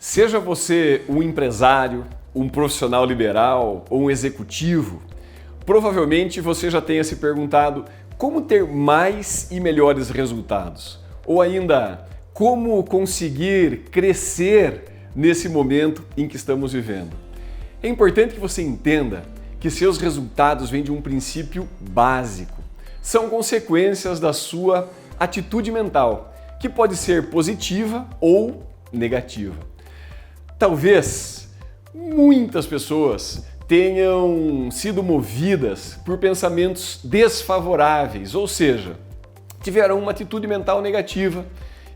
Seja você um empresário, um profissional liberal ou um executivo, provavelmente você já tenha se perguntado como ter mais e melhores resultados, ou ainda como conseguir crescer nesse momento em que estamos vivendo. É importante que você entenda que seus resultados vêm de um princípio básico. São consequências da sua atitude mental, que pode ser positiva ou negativa. Talvez muitas pessoas tenham sido movidas por pensamentos desfavoráveis, ou seja, tiveram uma atitude mental negativa.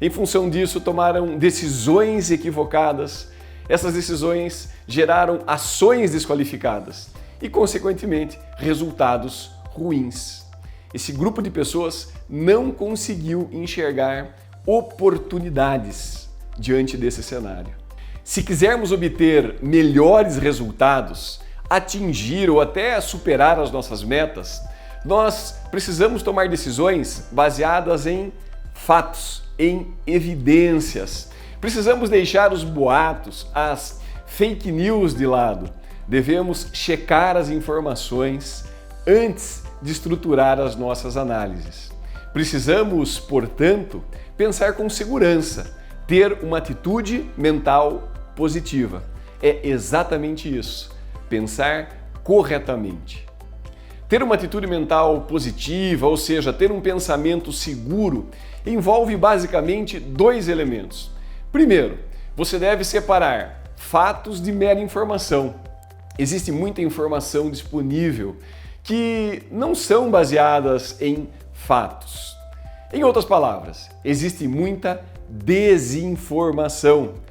Em função disso, tomaram decisões equivocadas. Essas decisões geraram ações desqualificadas e, consequentemente, resultados ruins. Esse grupo de pessoas não conseguiu enxergar oportunidades diante desse cenário. Se quisermos obter melhores resultados, atingir ou até superar as nossas metas, nós precisamos tomar decisões baseadas em fatos, em evidências. Precisamos deixar os boatos, as fake news de lado. Devemos checar as informações antes de estruturar as nossas análises. Precisamos, portanto, pensar com segurança, ter uma atitude mental positiva. É exatamente isso, pensar corretamente. Ter uma atitude mental positiva, ou seja, ter um pensamento seguro, envolve basicamente dois elementos. Primeiro, você deve separar fatos de mera informação. Existe muita informação disponível que não são baseadas em fatos. Em outras palavras, existe muita desinformação.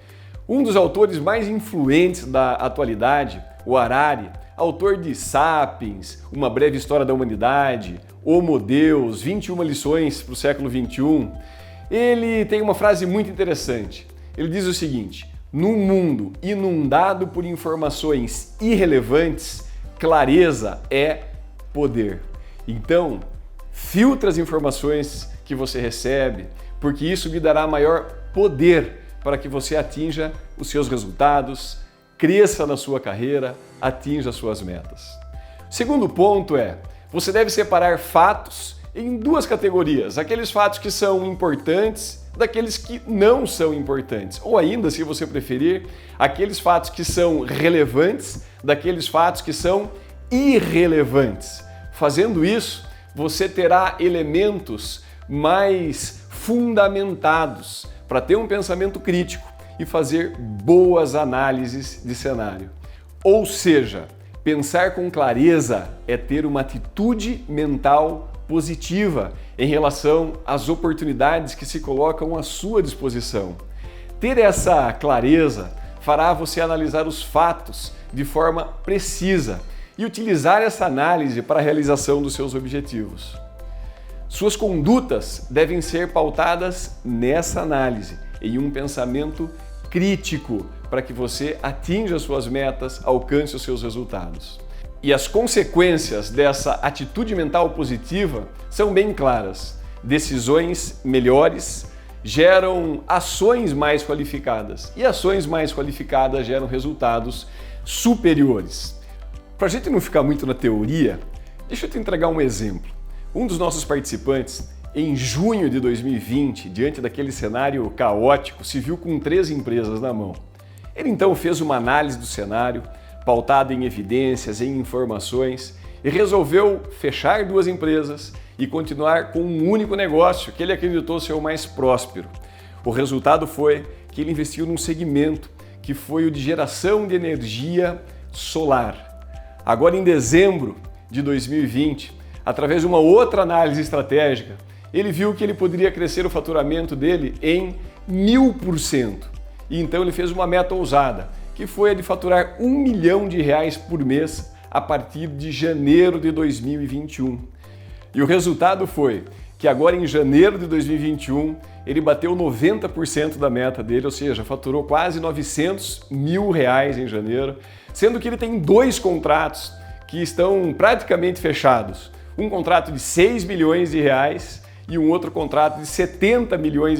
Um dos autores mais influentes da atualidade, o Harari, autor de Sapiens, Uma Breve História da Humanidade, Homo Deus, 21 lições para o século XXI, ele tem uma frase muito interessante. Ele diz o seguinte: num mundo inundado por informações irrelevantes, clareza é poder. Então, filtre as informações que você recebe, porque isso lhe dará maior poder para que você atinja os seus resultados, cresça na sua carreira, atinja as suas metas. Segundo ponto é, você deve separar fatos em duas categorias, aqueles fatos que são importantes daqueles que não são importantes, ou ainda, se você preferir, aqueles fatos que são relevantes daqueles fatos que são irrelevantes. Fazendo isso, você terá elementos mais fundamentados para ter um pensamento crítico e fazer boas análises de cenário. Ou seja, pensar com clareza é ter uma atitude mental positiva em relação às oportunidades que se colocam à sua disposição. Ter essa clareza fará você analisar os fatos de forma precisa e utilizar essa análise para a realização dos seus objetivos. Suas condutas devem ser pautadas nessa análise, em um pensamento crítico, para que você atinja suas metas, alcance os seus resultados. E as consequências dessa atitude mental positiva são bem claras. Decisões melhores geram ações mais qualificadas, e ações mais qualificadas geram resultados superiores. Para a gente não ficar muito na teoria, deixa eu te entregar um exemplo. Um dos nossos participantes, em junho de 2020, diante daquele cenário caótico, se viu com 3 empresas na mão. Ele então fez uma análise do cenário, pautada em evidências, em informações, e resolveu fechar 2 empresas e continuar com um único negócio que ele acreditou ser o mais próspero. O resultado foi que ele investiu num segmento que foi o de geração de energia solar. Agora, em dezembro de 2020, através de uma outra análise estratégica, ele viu que ele poderia crescer o faturamento dele em 1000%. E então ele fez uma meta ousada, que foi a de faturar R$1 milhão por mês a partir de janeiro de 2021. E o resultado foi que agora em janeiro de 2021 ele bateu 90% da meta dele, ou seja, faturou quase R$900 mil em janeiro, sendo que ele tem 2 contratos que estão praticamente fechados. Um contrato de R$6 milhões e um outro contrato de R$70 milhões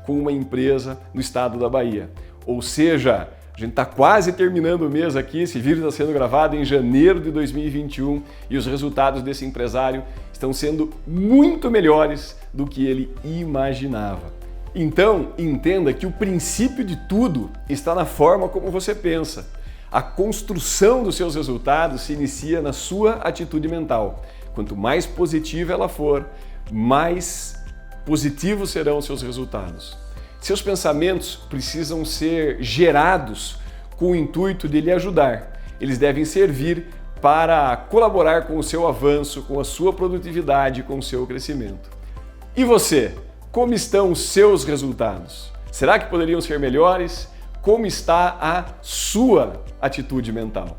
com uma empresa no estado da Bahia. ou seja, a gente está quase terminando o mês aqui, esse vídeo está sendo gravado em janeiro de 2021 e os resultados desse empresário estão sendo muito melhores do que ele imaginava. Então, entenda que o princípio de tudo está na forma como você pensa. A construção dos seus resultados se inicia na sua atitude mental. Quanto mais positiva ela for, mais positivos serão os seus resultados. Seus pensamentos precisam ser gerados com o intuito de lhe ajudar. Eles devem servir para colaborar com o seu avanço, com a sua produtividade, com o seu crescimento. E você? Como estão os seus resultados? Será que poderiam ser melhores? Como está a sua atitude mental?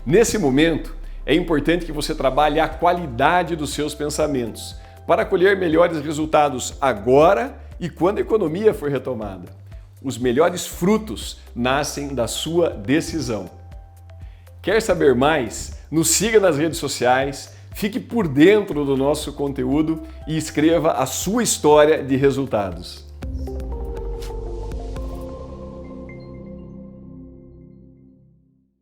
Nesse momento, é importante que você trabalhe a qualidade dos seus pensamentos para colher melhores resultados agora e quando a economia for retomada. Os melhores frutos nascem da sua decisão. Quer saber mais? Nos siga nas redes sociais, fique por dentro do nosso conteúdo e escreva a sua história de resultados.